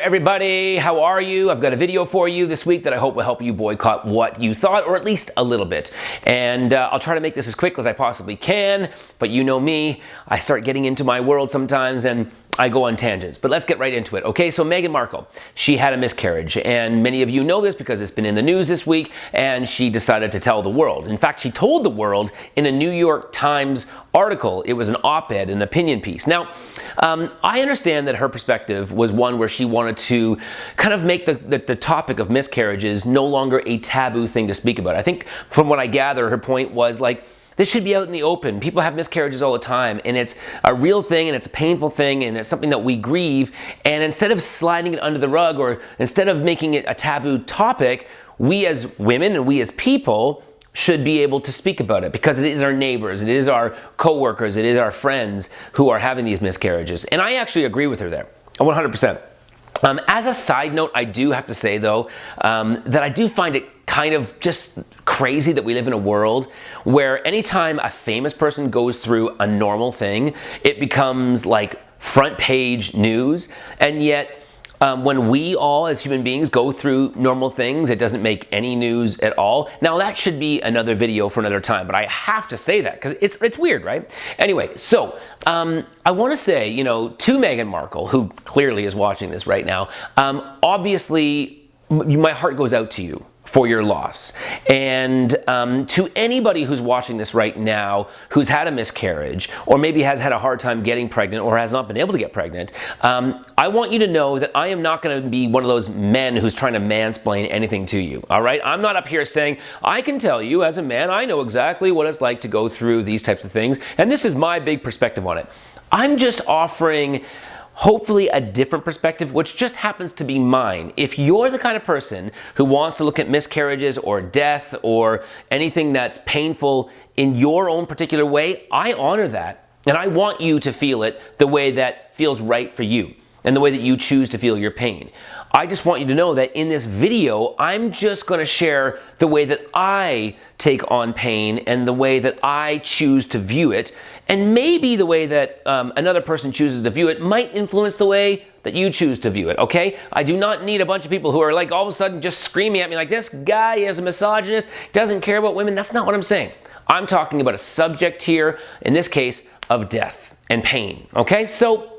everybody, how are you? I've got a video for you this week that I hope will help you boycott what you thought, or at least a little bit. And I'll try to make this as quick as I possibly can, but you know me, I start getting into my world sometimes and I go on tangents, but let's get right into it. Okay, so Meghan Markle, she had a miscarriage, and many of you know this because it's been in the news this week, and she decided to tell the world. In fact, she told the world in a New York Times article. It was an op-ed, an opinion piece. Now, I understand that her perspective was one where she wanted to kind of make the topic of miscarriages no longer a taboo thing to speak about. I think from what I gather, her point was like, this should be out in the open. People have miscarriages all the time, and it's a real thing, and it's a painful thing, and it's something that we grieve. And instead of sliding it under the rug, or instead of making it a taboo topic, we as women and we as people should be able to speak about it, because it is our neighbors, it is our co-workers, it is our friends who are having these miscarriages. And I actually agree with her there, 100%. As a side note, I do have to say though, that I do find it kind of just crazy that we live in a world where anytime a famous person goes through a normal thing, it becomes like front page news, and yet when we all as human beings go through normal things, it doesn't make any news at all. Now that should be another video for another time, but I have to say that because it's weird, right? Anyway, so I want to say, you know, to Meghan Markle, who clearly is watching this right now, obviously my heart goes out to you for your loss. And to anybody who's watching this right now who's had a miscarriage, or maybe has had a hard time getting pregnant, or has not been able to get pregnant, I want you to know that I am not going to be one of those men who's trying to mansplain anything to you, all right? I'm not up here saying, I can tell you as a man, I know exactly what it's like to go through these types of things, and this is my big perspective on it. I'm just offering hopefully a different perspective, which just happens to be mine. If you're the kind of person who wants to look at miscarriages or death or anything that's painful in your own particular way, I honor that. And I want you to feel it the way that feels right for you and the way that you choose to feel your pain. I just want you to know that in this video, I'm just going to share the way that I take on pain and the way that I choose to view it. And maybe the way that another person chooses to view it might influence the way that you choose to view it, okay? I do not need a bunch of people who are like all of a sudden just screaming at me like, this guy is a misogynist, doesn't care about women. That's not what I'm saying. I'm talking about a subject here, in this case, of death and pain, okay? So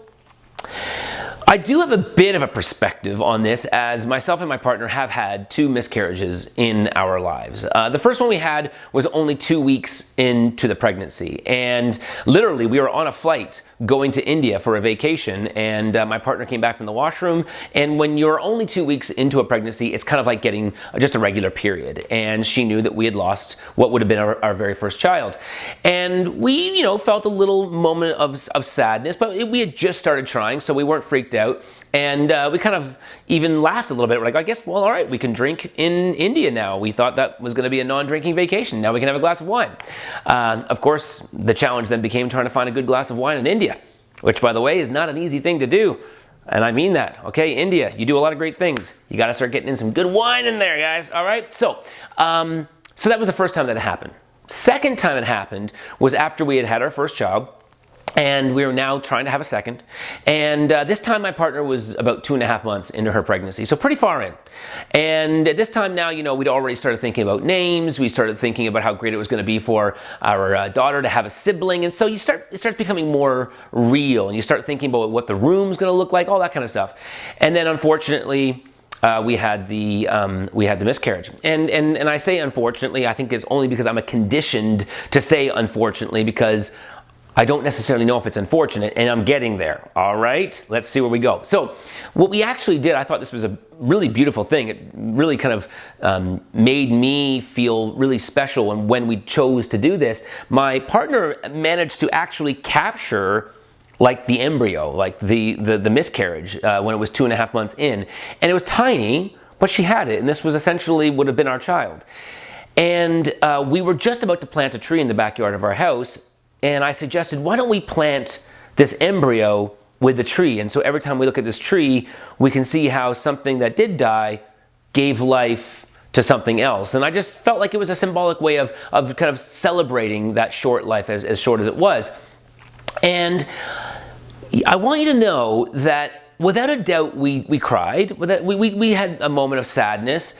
I do have a bit of a perspective on this, as myself and my partner have had 2 miscarriages in our lives. The first one we had was only 2 weeks into the pregnancy, and literally we were on a flight going to India for a vacation, and my partner came back from the washroom, and when you're only 2 weeks into a pregnancy, it's kind of like getting just a regular period, and she knew that we had lost what would have been our very first child. And we, you know, felt a little moment of sadness, but we had just started trying, so we weren't freaked out. And we kind of even laughed a little bit. We're like, I guess, well, all right, we can drink in India now. We thought that was going to be a non-drinking vacation. Now we can have a glass of wine. Of course, the challenge then became trying to find a good glass of wine in India, which, by the way, is not an easy thing to do. And I mean that, okay? India, you do a lot of great things. You got to start getting in some good wine in there, guys, all right? So that was the first time that it happened. Second time it happened was after we had had our first child, and we were now trying to have a second. And this time my partner was about 2.5 months into her pregnancy, so pretty far in. And at this time now, you know, we'd already started thinking about names. We started thinking about how great it was going to be for our daughter to have a sibling. And so it starts becoming more real, and you start thinking about what the room's going to look like, all that kind of stuff. And then unfortunately, we had the miscarriage, and I say unfortunately. I think it's only because I'm conditioned to say unfortunately, because I don't necessarily know if it's unfortunate, and I'm getting there. All right, let's see where we go. So what we actually did, I thought this was a really beautiful thing. It really kind of made me feel really special. And when we chose to do this, my partner managed to actually capture like the embryo, like the miscarriage when it was 2.5 months in. And it was tiny, but she had it. And this was essentially would have been our child. And we were just about to plant a tree in the backyard of our house. And I suggested, why don't we plant this embryo with the tree? And so every time we look at this tree, we can see how something that did die gave life to something else. And I just felt like it was a symbolic way of kind of celebrating that short life, as short as it was. And I want you to know that without a doubt we cried, we had a moment of sadness,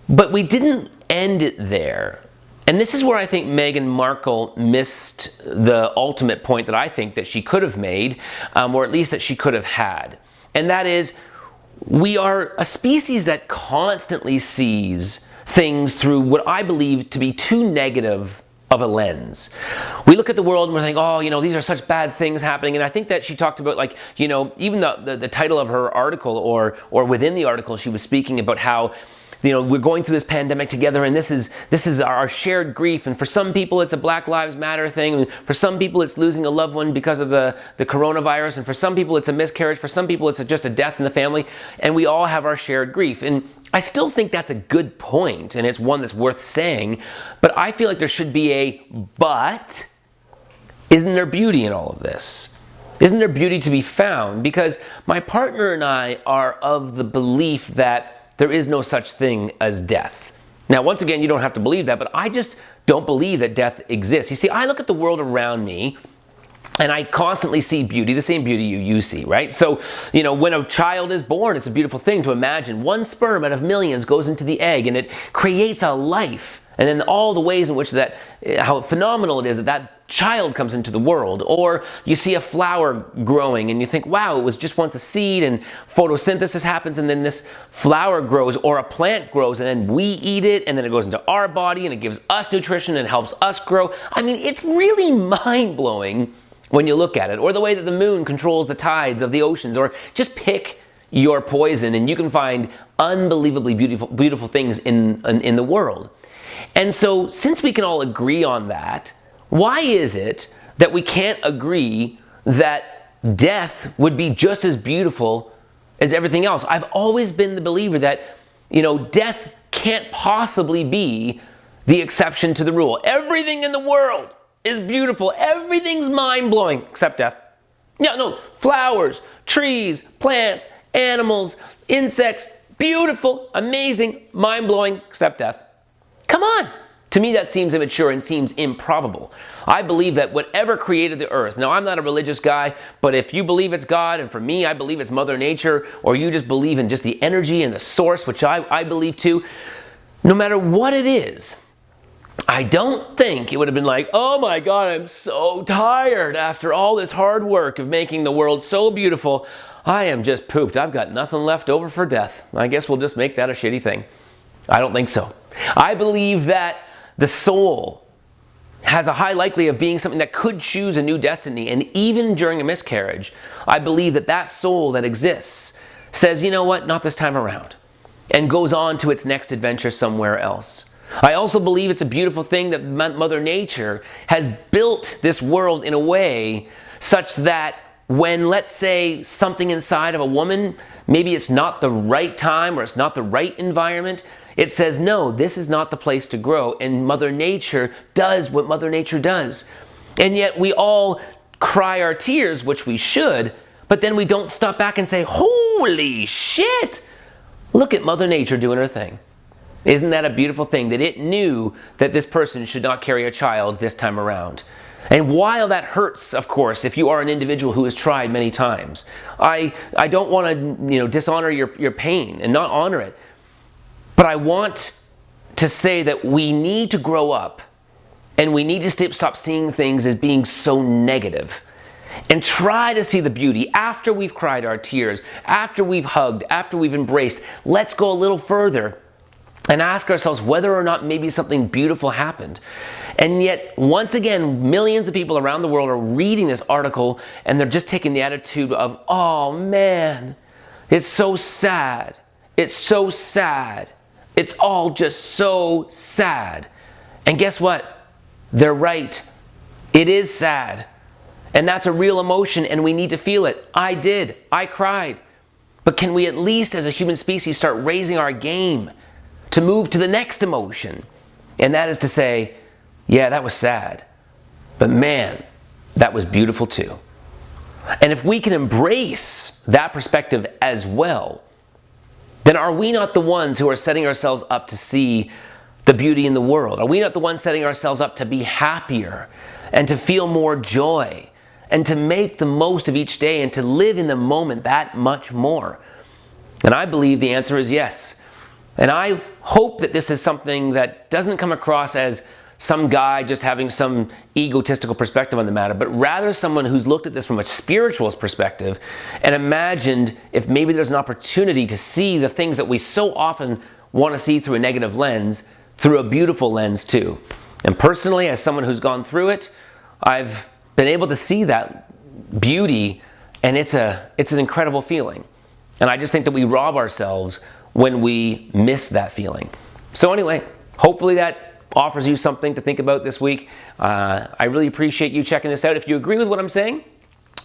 but we didn't end it there. And this is where I think Meghan Markle missed the ultimate point that I think that she could have made, or at least that she could have had. And that is, we are a species that constantly sees things through what I believe to be too negative of a lens. We look at the world and we're thinking, oh, these are such bad things happening. And I think that she talked about, like, even the title of her article, or within the article, she was speaking about how, we're going through this pandemic together, and this is our shared grief. And for some people, it's a Black Lives Matter thing. And for some people, it's losing a loved one because of the coronavirus. And for some people, it's a miscarriage. For some people, it's just a death in the family. And we all have our shared grief. And I still think that's a good point, and it's one that's worth saying. But I feel like there should be a but. Isn't there beauty in all of this? Isn't there beauty to be found? Because my partner and I are of the belief that there is no such thing as death. Now, once again, you don't have to believe that, but I just don't believe that death exists. You see, I look at the world around me, and I constantly see beauty, the same beauty you see, right? So, when a child is born, it's a beautiful thing to imagine. One sperm out of millions goes into the egg, and it creates a life. And then all the ways in which how phenomenal it is that child comes into the world. Or you see a flower growing and you think, wow, it was just once a seed, and photosynthesis happens and then this flower grows, or a plant grows and then we eat it and then it goes into our body and it gives us nutrition and helps us grow. I mean, it's really mind-blowing when you look at it. Or the way that the moon controls the tides of the oceans. Or just pick your poison and you can find unbelievably beautiful things in the world. And so, since we can all agree on that, why is it that we can't agree that death would be just as beautiful as everything else? I've always been the believer that, death can't possibly be the exception to the rule. Everything in the world is beautiful. Everything's mind-blowing except death. No, flowers, trees, plants, animals, insects, beautiful, amazing, mind-blowing except death. Come on! To me, that seems immature and seems improbable. I believe that whatever created the earth, now I'm not a religious guy, but if you believe it's God, and for me, I believe it's Mother Nature, or you just believe in just the energy and the source, which I believe too, no matter what it is, I don't think it would have been like, oh my God, I'm so tired after all this hard work of making the world so beautiful. I am just pooped. I've got nothing left over for death. I guess we'll just make that a shitty thing. I don't think so. I believe that the soul has a high likelihood of being something that could choose a new destiny. And even during a miscarriage, I believe that soul that exists says, you know what, not this time around, and goes on to its next adventure somewhere else. I also believe it's a beautiful thing that Mother Nature has built this world in a way such that when, let's say, something inside of a woman, maybe it's not the right time or it's not the right environment, it says, no, this is not the place to grow. And Mother Nature does what Mother Nature does. And yet we all cry our tears, which we should, but then we don't stop back and say, holy shit, look at Mother Nature doing her thing. Isn't that a beautiful thing that it knew that this person should not carry a child this time around? And while that hurts, of course, if you are an individual who has tried many times, I don't want to dishonor your pain and not honor it. But I want to say that we need to grow up and we need to stop seeing things as being so negative and try to see the beauty after we've cried our tears, after we've hugged, after we've embraced. Let's go a little further and ask ourselves whether or not maybe something beautiful happened. And yet, once again, millions of people around the world are reading this article and they're just taking the attitude of, oh man, it's so sad. It's so sad. It's all just so sad. And guess what? They're right. It is sad. And that's a real emotion and we need to feel it. I did. I cried. But can we at least as a human species start raising our game to move to the next emotion? And that is to say, yeah, that was sad. But man, that was beautiful too. And if we can embrace that perspective as well, then are we not the ones who are setting ourselves up to see the beauty in the world? Are we not the ones setting ourselves up to be happier and to feel more joy and to make the most of each day and to live in the moment that much more? And I believe the answer is yes. And I hope that this is something that doesn't come across as some guy just having some egotistical perspective on the matter, but rather someone who's looked at this from a spiritualist perspective and imagined if maybe there's an opportunity to see the things that we so often want to see through a negative lens, through a beautiful lens too. And personally, as someone who's gone through it, I've been able to see that beauty, and it's an incredible feeling. And I just think that we rob ourselves when we miss that feeling. So anyway, hopefully that offers you something to think about this week. I really appreciate you checking this out. If you agree with what I'm saying,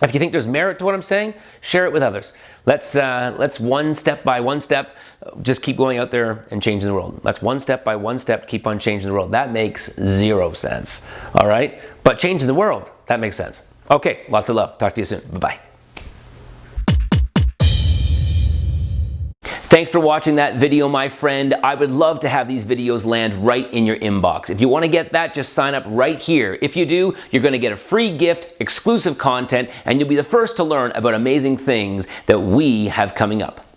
if you think there's merit to what I'm saying, share it with others. Let's one step by one step just keep going out there and changing the world. Let's one step by one step keep on changing the world. That makes zero sense, all right? But changing the world, that makes sense. Okay, lots of love. Talk to you soon. Bye-bye. Thanks for watching that video, my friend. I would love to have these videos land right in your inbox. If you want to get that, just sign up right here. If you do, you're going to get a free gift, exclusive content, and you'll be the first to learn about amazing things that we have coming up.